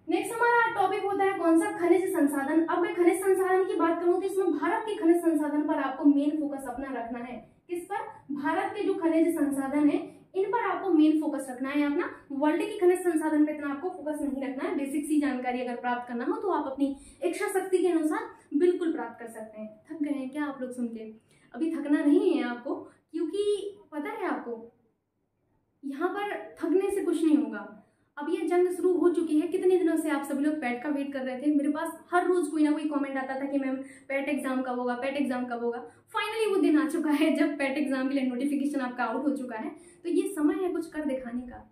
नेक्स्ट हमारा टॉपिक होता है कौन सा, खनिज संसाधन। अब मैं खनिज संसाधन की बात करूं तो इसमें भारत के खनिज संसाधन पर आपको मेन फोकस अपना रखना है। किस पर, भारत के जो खनिज संसाधन है इन पर आपको मेन फोकस रखना है अपना। वर्ल्ड के खनिज संसाधन पे इतना आपको फोकस नहीं रखना है। बेसिक सी जानकारी अगर प्राप्त करना हो तो आप अपनी इच्छा शक्ति के अनुसार बिल्कुल प्राप्त कर सकते हैं। थक गए हैं क्या आप लोग सुन के? अभी थकना नहीं है आपको, क्योंकि पता है आपको यहाँ पर थकने से कुछ नहीं होगा। अब ये जंग शुरू हो चुकी है, कितने दिनों से आप सभी लोग पैट का वेट कर रहे थे। मेरे पास हर रोज कोई ना कोई कमेंट आता था कि मैम पैट एग्जाम कब होगा, पैट एग्जाम कब होगा। फाइनली वो दिन आ चुका है जब पैट एग्जाम के लिए नोटिफिकेशन आपका आउट हो चुका है। तो ये समय है कुछ कर दिखाने का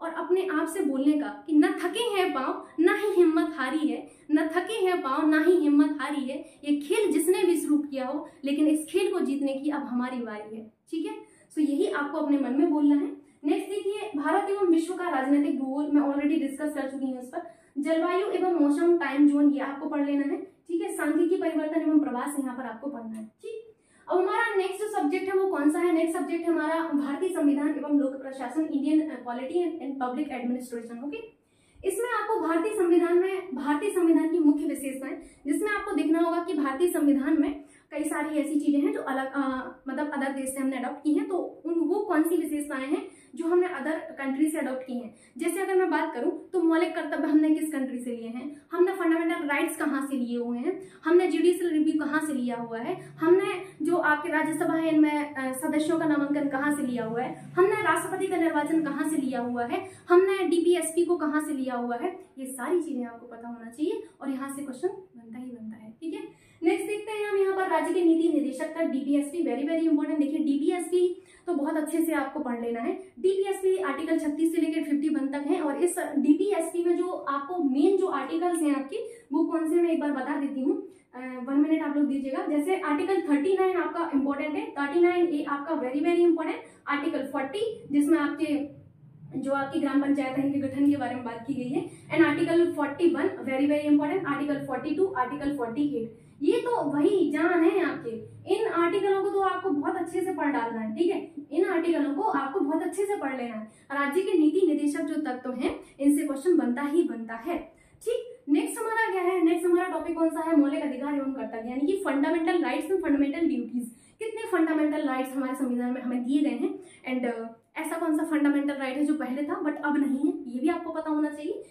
और अपने आप से बोलने का कि न थके हैं पाँव ना ही हिम्मत हारी है, न थके हैं पाँव ना ही हिम्मत हारी है। ये खेल जिसने भी शुरू किया हो, लेकिन इस खेल को जीतने की अब हमारी बारी है। ठीक है, सो यही आपको अपने मन में बोलना है। नेक्स्ट देखिए, भारत एवं विश्व का राजनीतिक भूगोल, मैं ऑलरेडी डिस्कस कर चुकी हूँ इस पर। जलवायु एवं मौसम, टाइम जोन, ये आपको पढ़ लेना है। ठीक है, सांख्यिकी परिवर्तन एवं प्रवास यहाँ पर आपको पढ़ना है। ठीक, अब हमारा नेक्स्ट जो सब्जेक्ट है वो कौन सा है? नेक्स्ट सब्जेक्ट है हमारा भारतीय संविधान एवं लोक प्रशासन, Indian polity and public administration. Okay, इसमें आपको भारतीय संविधान की मुख्य विशेषताएं, जिसमें आपको देखना होगा कि भारतीय संविधान में कई सारी ऐसी चीजें हैं जो अलग मतलब अदर देश से हमने अडॉप्ट की हैं। तो वो कौन सी विशेषताएं हैं जो हमने अदर कंट्री से अडॉप्ट की हैं? जैसे अगर मैं बात करूं तो मौलिक कर्तव्य हमने किस कंट्री से लिए हैं, हमने फंडामेंटल राइट्स कहाँ से लिए हुए हैं, हमने जुडिशियल रिव्यू कहाँ से लिया हुआ है, हमने जो आपके राज्यसभा है इनमें सदस्यों का नामांकन कहाँ से लिया हुआ है, हमने राष्ट्रपति का निर्वाचन कहाँ से लिया हुआ है, हमने डीपीएसपी को कहाँ से लिया हुआ है। ये सारी चीजें आपको पता होना चाहिए और यहाँ से क्वेश्चन बनता ही बनता है। ठीक है, नेक्स्ट देखते हैं हम यहाँ पर राज्य के नीति निदेशक का डीपीएसपी, वेरी वेरी इंपॉर्टेंट। देखिए डीपीएसपी तो बहुत अच्छे से आपको पढ़ लेना है। डीपीएसपी आर्टिकल 36 से लेकर 51 तक है, और इस डीपीएसपी में जो आपको मेन जो आर्टिकल्स हैं आपकी वो कौन से मैं एक बार बता देती हूँ। 1 मिनट आप लोग दीजिएगा। जैसे आर्टिकल 39 आपका इंपॉर्टेंट है, 39A आपका वेरी वेरी इंपॉर्टेंट। आर्टिकल 40 जिसमें आपके जो आपकी ग्राम पंचायत है के गठन के बारे में बात की गई है, and article 41 very very important. Article 42, article 48, ये तो वही जान है आपके। इन आर्टिकलों को तो आपको बहुत अच्छे से पढ़ डालना है। ठीक है, इन आर्टिकलों को आपको बहुत अच्छे से पढ़ लेना है। राज्य के नीति निदेशक जो तत्व हैं इनसे क्वेश्चन बनता ही बनता है। ठीक, नेक्स्ट हमारा क्या है? नेक्स्ट हमारा टॉपिक कौन सा है? मौलिक अधिकार एवं कर्तव्य, यानी कि fundamental rights and fundamental duties. कितने फंडामेंटल राइट्स हमारे संविधान में हमें दिए गए हैं, एंड ऐसा कौन सा फंडामेंटल राइट है जो पहले था बट अब नहीं है, ये भी आपको पता होना चाहिए।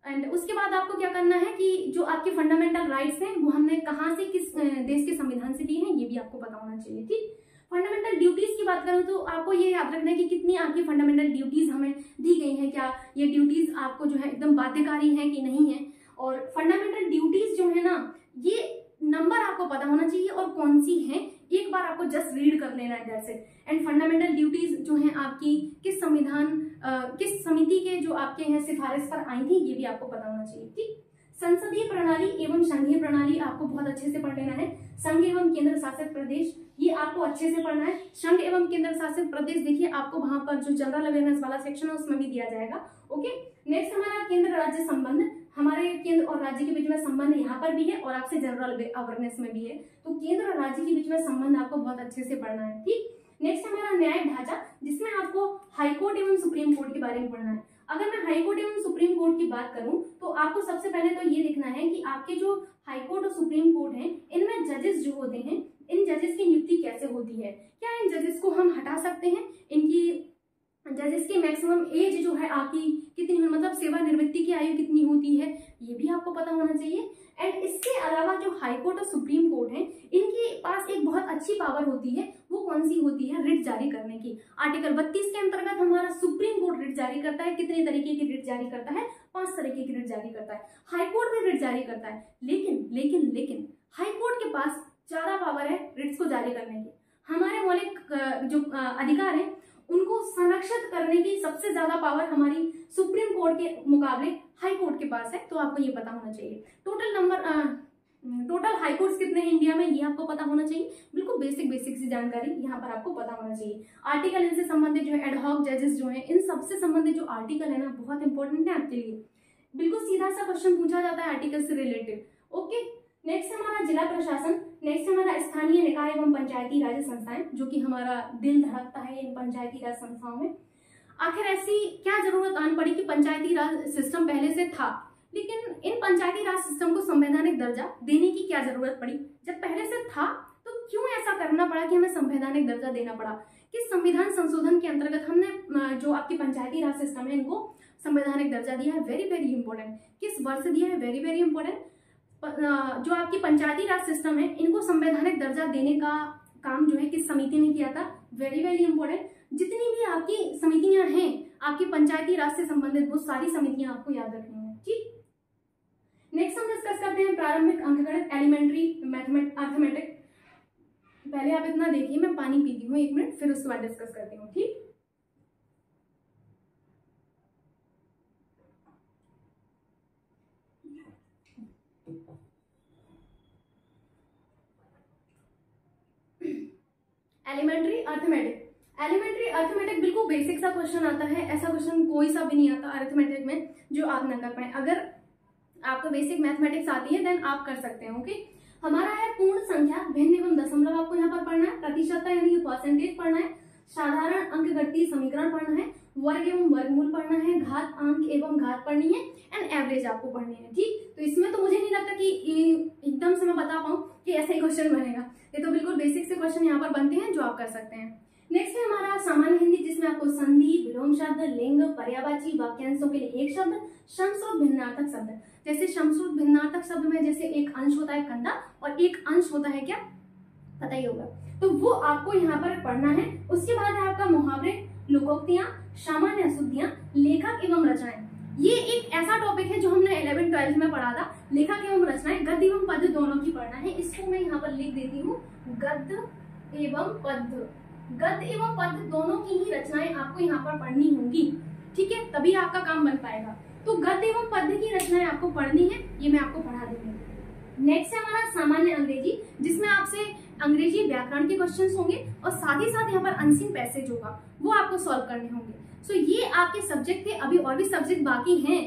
एंड उसके बाद आपको क्या करना है कि जो आपके फंडामेंटल राइट्स हैं वो हमने कहाँ से, किस देश के संविधान से लिए हैं, ये भी आपको पता होना चाहिए। ठीक, फंडामेंटल ड्यूटीज की बात करूं तो आपको ये याद रखना है कि कितनी आपकी फंडामेंटल ड्यूटीज हमें दी गई हैं, क्या ये ड्यूटीज आपको जो है एकदम बाध्यकारी है कि नहीं है। और फंडामेंटल ड्यूटीज जो है ना, ये नंबर आपको पता होना चाहिए और कौन सी है, एक बार आपको जस्ट रीड कर लेना है, that's it. And fundamental duties जो है आपकी किस संविधान किस समिति के जो आपके यहाँ सिफारिश पर आई थी, ये भी आपको पता होना चाहिए। ठीक, संसदीय प्रणाली एवं संघीय प्रणाली आपको बहुत अच्छे से पढ़ लेना है। संघ एवं केंद्र शासित प्रदेश, ये आपको अच्छे से पढ़ना है। संघ एवं केंद्र शासित प्रदेश देखिए आपको वहां पर जो जनरल अवेयरनेस वाला सेक्शन है उसमें भी दिया जाएगा। ओके, नेक्स्ट हमारा केंद्र राज्य संबंध, हमारे केंद्र और राज्य के बीच में संबंध यहाँ पर भी है और आपसे जनरल अवेयरनेस में भी है, तो केंद्र और राज्य के बीच में संबंध आपको बहुत अच्छे से पढ़ना है। ठीक, नेक्स्ट हमारा न्याय ढांचा, जिसमें आपको हाईकोर्ट एवं सुप्रीम कोर्ट के बारे में पढ़ना है। अगर मैं हाईकोर्ट एवं सुप्रीम कोर्ट की बात करूं तो आपको सबसे पहले तो ये देखना है कि आपके जो हाईकोर्ट और सुप्रीम कोर्ट हैं, इनमें जजेस जो होते हैं, इन जजेस की नियुक्ति कैसे होती है, क्या इन जजेस को हम हटा सकते हैं, इनकी जजेस की मैक्सिमम एज जो है आपकी कितनी, मतलब सेवानिवृत्ति की आयु कितनी होती है, ये भी आपको पता होना चाहिए। एंड इसके अलावा जो हाईकोर्ट और सुप्रीम कोर्ट है, इनके पास एक बहुत अच्छी पावर होती है, वो कौन सी होती है, रिट जारी करने की। आर्टिकल 32 के अंतर्गत हमारा सुप्रीम कोर्ट रिट जारी करता है। कितने तरीके की रिट जारी करता है, 5 तरीके की रिट जारी करता है। हाईकोर्ट भी रिट जारी करता है, लेकिन हाईकोर्ट के पास ज्यादा पावर है रिट्स को जारी करने की। हमारे मौलिक जो अधिकार है उनको संरक्षित करने की सबसे ज्यादा पावर हमारी सुप्रीम कोर्ट के मुकाबले हाई कोर्ट के पास है, तो आपको ये पता होना चाहिए। टोटल हाई कोर्ट्स कितने हैं इंडिया में, ये आपको पता होना चाहिए। बिल्कुल बेसिक सी जानकारी यहाँ पर आपको पता होना चाहिए। आर्टिकल इनसे संबंधित जो है, एडहॉक जजेस जो है, इन सबसे संबंधित जो आर्टिकल है ना, बहुत इंपॉर्टेंट है आपके लिए। बिल्कुल सीधा सा क्वेश्चन पूछा जाता है आर्टिकल से रिलेटेड। ओके, नेक्स्ट हमारा जिला प्रशासन, नेक्स्ट हमारा स्थानीय निकाय एवं पंचायती राज संस्थाएं, जो कि हमारा दिल धड़कता है इन पंचायती राज संस्थाओं में। आखिर ऐसी क्या जरूरत आन पड़ी कि पंचायती राज सिस्टम पहले से था, लेकिन इन पंचायती राज सिस्टम को संवैधानिक दर्जा देने की क्या जरूरत पड़ी? जब पहले से था तो क्यों ऐसा करना पड़ा कि हमें संवैधानिक दर्जा देना पड़ा? किस संविधान संशोधन के अंतर्गत हमने जो आपकी पंचायती राज सिस्टम है इनको संवैधानिक दर्जा दिया है? Very important. किस वर्ष दिया है? Very important. जो आपकी पंचायती राज सिस्टम है इनको संवैधानिक दर्जा देने का काम जो है किस समिति ने किया था? Very important. जितनी भी आपकी समितियां हैं आपकी पंचायती राज से संबंधित, वो सारी समितियां आपको याद रखनी है। ठीक, नेक्स्ट हम डिस्कस करते हैं प्रारंभिक अंकगणित, एलिमेंट्री अर्थमेटिक। पहले आप इतना देखिए, मैं पानी पीती हूँ 1 मिनट, फिर उसके बाद डिस्कस करती हूँ। ठीक, एलिमेंट्री अर्थमेटिक बिल्कुल बेसिक सा क्वेश्चन आता है। ऐसा क्वेश्चन कोई सा भी नहीं आता अर्थमेटिक में जो आप न कर पाए। अगर आपको बेसिक मैथमेटिक्स आती है देन आप कर सकते हैं। ओके, हमारा है पूर्ण संख्या, भिन्न एवं दशमलव आपको यहाँ पर पढ़ना है, प्रतिशतता यानी कि परसेंटेज पढ़ना है, साधारण अंकगणितीय समीकरण पढ़ना है, वर्ग एवं वर्गमूल पढ़ना है, घात अंक एवं घात पढ़नी है, एंड एवरेज आपको पढ़नी है। ठीक, तो इसमें तो मुझे नहीं लगता कि एकदम से मैं बता पाऊँ कि ऐसा ही क्वेश्चन बनेगा। ये तो बिल्कुल बेसिक से क्वेश्चन यहाँ पर बनते हैं जो आप कर सकते हैं। नेक्स्ट है हमारा सामान्य हिंदी, जिसमें आपको संधि, विलोम शब्द, लिंग, पर्यायवाची, वाक्यांशों के लिए एक शब्द, समश्रुत भिन्नार्थक शब्द। जैसे समश्रुत भिन्नार्थक शब्द में जैसे एक अंश होता है कंधा और एक अंश होता है क्या, पता ही होगा, तो वो आपको यहाँ पर पढ़ना है। उसके बाद है आपका मुहावरे, लोकोक्तियां, सामान्य अशुद्धियां, लेखक एवं रचनाएं। ये एक ऐसा टॉपिक है जो हमने 11th-12th में पढ़ा था। लेखक एवं रचनाएं, गद्य एवं पद्य दोनों की पढ़ना है। इसको मैं यहाँ पर लिख देती हूँ, गद्य एवं पद्य दोनों की ही रचनाएं आपको यहाँ पर पढ़नी होंगी। ठीक है, तभी आपका काम बन पाएगा। तो गद्य एवं पद्य की रचनाएं आपको पढ़नी है, ये मैं आपको पढ़ा दूंगी। नेक्स्ट है हमारा सामान्य अंग्रेजी, जिसमें आपसे अंग्रेजी व्याकरण के क्वेश्चंस होंगे और साथ ही साथ यहाँ पर अनसीन पैसेज होगा, वो आपको सॉल्व करने होंगे। सो ये आपके सब्जेक्ट थे। अभी और भी सब्जेक्ट बाकी हैं।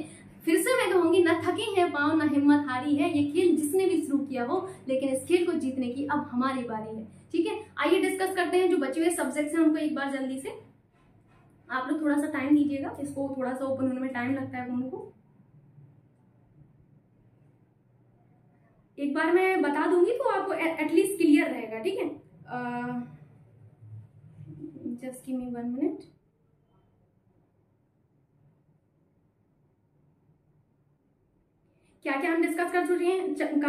फिर से मैं कहूंगी, न थके हैं पाँव न हिम्मत हारी है। ये खेल जिसने भी शुरू किया हो, लेकिन इस खेल को जीतने की अब हमारी बारी है। ठीक है, आइए डिस्कस करते हैं जो बचे हुए सब्जेक्ट्स हैं उनको एक बार जल्दी से। आप लोग थोड़ा सा टाइम दीजिएगा, इसको थोड़ा सा ओपन होने में टाइम लगता है फोन को। एक बार मैं बता दूंगी तो आपको एटलीस्ट क्लियर रहेगा। ठीक है, जस्ट गिव मी 1 मिनट। क्या क्या हम डिस्कस कर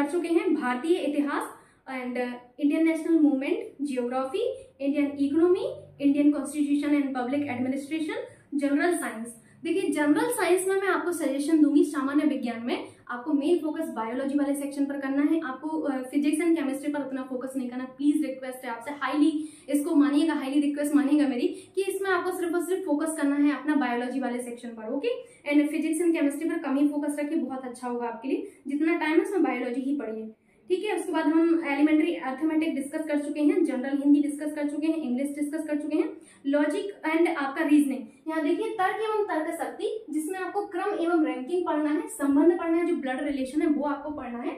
चुके हैं? भारतीय इतिहास and Indian national movement, geography, Indian economy, Indian constitution and public administration, general science. देखिए जनरल साइंस में मैं आपको सजेशन दूंगी, सामान्य विज्ञान में आपको मेन फोकस बायोलॉजी वाले सेक्शन पर करना है, आपको फिजिक्स एंड केमिस्ट्री पर उतना फोकस नहीं करना। प्लीज रिक्वेस्ट है आपसे, हाईली इसको मानिएगा, हाईली रिक्वेस्ट मानिएगा मेरी कि इसमें आपको सिर्फ और सिर्फ फोकस करना है अपना बायोलॉजी वाले सेक्शन पर। Okay, and physics and chemistry पर कम ही फोकस रखिए, बहुत अच्छा होगा आपके लिए। जितना टाइम है उसमें बायोलॉजी ही पढ़िए, ठीक है। उसके बाद हम एलिमेंट्री अर्थमेटिक डिस्कस कर चुके हैं, जनरल हिंदी डिस्कस कर चुके हैं, इंग्लिश डिस्कस कर चुके हैं, लॉजिक एंड आपका रीजनिंग। यहाँ देखिए तर्क एवं तर्क शक्ति, जिसमें आपको क्रम एवं रैंकिंग पढ़ना है, संबंध पढ़ना है, जो ब्लड रिलेशन है वो आपको पढ़ना है।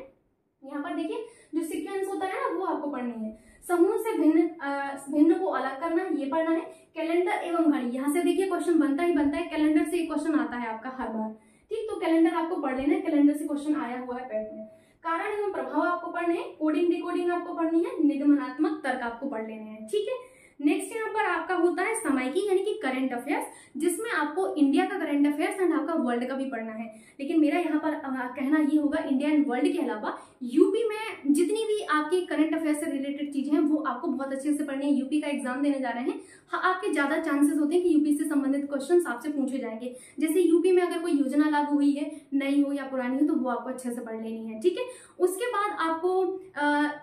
यहाँ पर देखिए जो सीक्वेंस होता है ना वो आपको पढ़नी है। समूह से भिन्न को अलग करना है, ये पढ़ना है। कैलेंडर एवं घड़ी, यहाँ से देखिए क्वेश्चन बनता ही बनता है, कैलेंडर से एक क्वेश्चन आता है आपका हर बार, ठीक। तो कैलेंडर आपको पढ़ लेना है, कैलेंडर से क्वेश्चन आया हुआ है पैट में। कारण एवं प्रभाव आपको पढ़ने हैं, कोडिंग डिकोडिंग आपको पढ़नी है, निगमनात्मक तर्क आपको पढ़ लेने हैं, ठीक है। नेक्स्ट यहाँ पर आपका होता है समायिकी यानी कि करंट अफेयर्स, जिसमें आपको इंडिया का करंट अफेयर्स एंड आपका वर्ल्ड का भी पढ़ना है। लेकिन मेरा यहाँ पर कहना ये होगा, इंडिया एंड वर्ल्ड के अलावा यूपी में जितनी भी आपकी करंट अफेयर्स से रिलेटेड चीजें हैं वो आपको बहुत अच्छे से पढ़नी है। यूपी का एग्जाम देने जा रहे हैं, हाँ, आपके ज्यादा चांसेस होते हैं कि यूपी से संबंधित क्वेश्चन आपसे पूछे जाएंगे। जैसे यूपी में अगर कोई योजना लागू हुई है, नई हो या पुरानी हो, तो वो आपको अच्छे से पढ़ लेनी है, ठीक है। उसके बाद आपको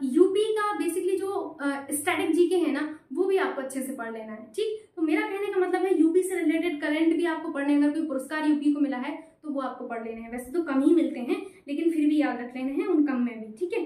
यूपी का बेसिकली जो स्टैटिक जीके है ना वो भी आपको अच्छे से पढ़ लेना है, ठीक। तो मेरा कहने का मतलब है यूपी से रिलेटेड करंट भी आपको पढ़ने, अगर कोई पुरस्कार यूपी को मिला है तो वो आपको पढ़ लेने हैं। वैसे तो कम ही मिलते हैं लेकिन फिर भी याद रख लेने हैं उन कम में भी, ठीक है।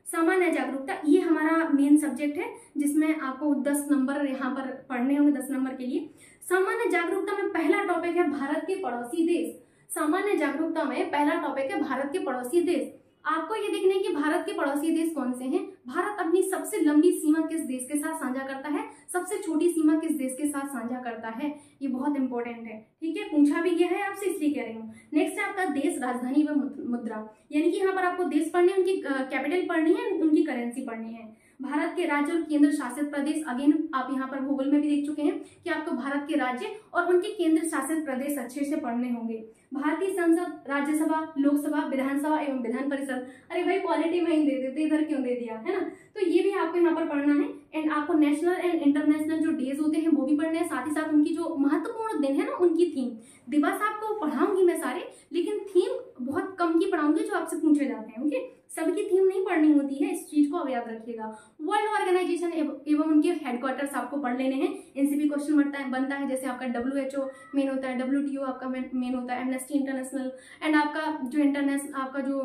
सामान्य जागरूकता, ये हमारा मेन सब्जेक्ट है जिसमें आपको 10 नंबर यहाँ पर पढ़ने होंगे, 10 नंबर के लिए। सामान्य जागरूकता में पहला टॉपिक है भारत के पड़ोसी देश। सामान्य जागरूकता में पहला टॉपिक है भारत के पड़ोसी देश। आपको ये देखना है कि भारत के पड़ोसी देश कौन से हैं। भारत अपनी सबसे लंबी सीमा किस देश के साथ साझा करता है, सबसे छोटी सीमा किस देश के साथ साझा करता है, ये बहुत इंपॉर्टेंट है, ठीक है। पूछा भी गया है आपसे इसलिए कह रही हूँ। नेक्स्ट है आपका देश, राजधानी व मुद्रा, यानी कि यहाँ पर आपको देश पढ़ने, उनकी कैपिटल पढ़नी है, उनकी करेंसी पढ़नी है। भारत के राज्य और केंद्र शासित प्रदेश, अगेन आप यहाँ पर भूगोल में भी देख चुके हैं कि आपको भारत के राज्य और उनके केंद्र शासित प्रदेश अच्छे से पढ़ने होंगे। भारतीय संसद, राज्यसभा, लोकसभा, विधानसभा एवं विधान परिषद। अरे भाई पॉलिटी में ही दे देते, इधर क्यों दे दिया, है ना। तो ये भी आपको यहाँ पर पढ़ना है। एंड आपको नेशनल एंड इंटरनेशनल जो डेज होते हैं वो भी पढ़ने हैं, साथ ही साथ उनकी जो महत्वपूर्ण दिन है ना उनकी थीम। दिवस आपको पढ़ाऊंगी मैं सारे, लेकिन थीम बहुत कम की पढ़ाऊंगी जो आपसे पूछे जाते हैं, ओके। सबकी थीम नहीं पढ़नी होती है, इस चीज को अब याद रखिएगा। वर्ल्ड ऑर्गेनाइजेशन एवं उनके हेडक्वार्टर्स आपको पढ़ लेने हैं, इनसे भी क्वेश्चन बनता है। जैसे आपका WHO मेन होता है, WTO आपका मेन होता है, एमनेस्टी इंटरनेशनल, एंड आपका जो इंटरनेशनल आपका जो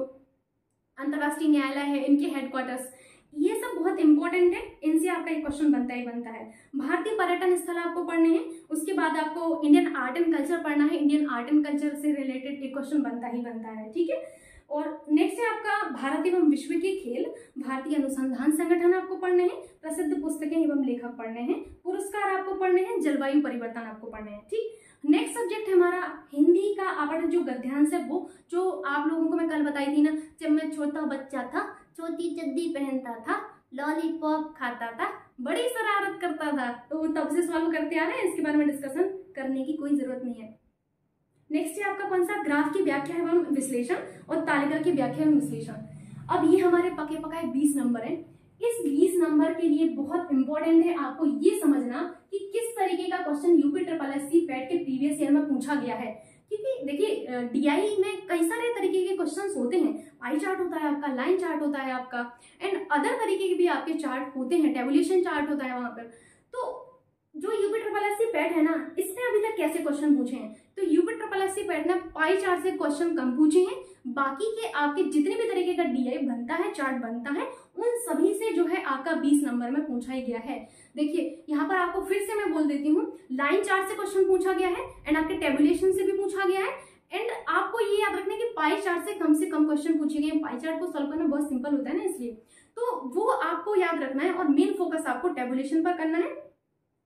अंतर्राष्ट्रीय न्यायालय है, इनके हेडक्वार्टर्स, ये सब बहुत इंपॉर्टेंट है, इनसे आपका एक क्वेश्चन बनता ही बनता है। भारतीय पर्यटन स्थल आपको पढ़ने हैं। उसके बाद आपको इंडियन आर्ट एंड कल्चर पढ़ना है, इंडियन आर्ट एंड कल्चर से रिलेटेड एक क्वेश्चन बनता ही बनता है, ठीक है। और नेक्स्ट है आपका भारत एवं विश्व के खेल, भारतीय अनुसंधान संगठन आपको पढ़ने हैं, प्रसिद्ध पुस्तकें एवं लेखक पढ़ने हैं, पुरस्कार आपको पढ़ने हैं, जलवायु परिवर्तन आपको पढ़ने हैं, ठीक। नेक्स्ट सब्जेक्ट है हमारा हिंदी का आपका जो गद्यांश है, वो जो आप लोगों को मैं कल बताई थी ना, जब मैं छोटा बच्चा था, छोटी चड्डी पहनता था, लॉलीपॉप खाता था, बड़ी शरारत करता था, तो तब से सॉल्व करते आ रहे हैं, इसके बारे में डिस्कशन करने की कोई जरूरत नहीं है। नेक्स्ट है आपका कौन सा, ग्राफ की व्याख्या एवं विश्लेषण और तालिका की व्याख्या एवं विश्लेषण। अब ये हमारे पके पकाए 20 नंबर है। इस 20 नंबर के लिए बहुत इंपॉर्टेंट है आपको ये समझना कि किस तरीके का क्वेश्चन यूपी SSC पैट के प्रीवियस ईयर में पूछा गया है। क्योंकि देखिए DI में कई सारे तरीके के क्वेश्चंस होते हैं, पाई चार्ट होता है आपका, लाइन चार्ट होता है आपका, एंड अदर तरीके के भी आपके चार्ट होते हैं, टेबुलेशन चार्ट होता है वहां पर। तो जो यूपी SSC पैट है ना, इसने अभी तक कैसे क्वेश्चन पूछे हैं, तो यूपी SSC पैट ने पाई चार्ट से क्वेश्चन कम पूछे हैं, बाकी के आपके जितने भी तरीके का DI बनता है, चार्ट बनता है, उन सभी से जो है आपका 20 नंबर में पूछा ही गया है। देखिए यहाँ पर आपको फिर से मैं बोल देती हूँ, लाइन चार्ट से क्वेश्चन पूछा गया है, एंड आपके टेबुलेशन से भी पूछा गया है, एंड आपको ये याद रखना है कि पाई चार्ट से कम क्वेश्चन पूछे गए। पाई चार्ट को सॉल्व करना बहुत सिंपल होता है ना, इसलिए तो वो आपको याद रखना है, और मेन फोकस आपको टेबुलेशन पर करना है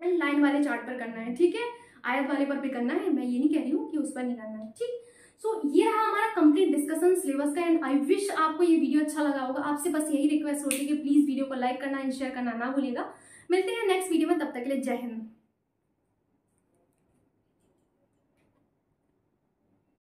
एंड लाइन वाले चार्ट पर करना है, ठीक है। आयत वाले पर भी करना है, मैं ये नहीं कह रही हूँ कि उस पर नहीं करना है, ठीक। सो ये रहा हमारा कंप्लीट डिस्कशन सिलेबस का, एंड आई विश आपको ये वीडियो अच्छा लगा होगा। आपसे बस यही रिक्वेस्ट होती है कि प्लीज वीडियो को लाइक करना एंड शेयर करना ना भूलिएगा। मिलते हैं नेक्स्ट वीडियो में, तब तक के लिए जय हिंद।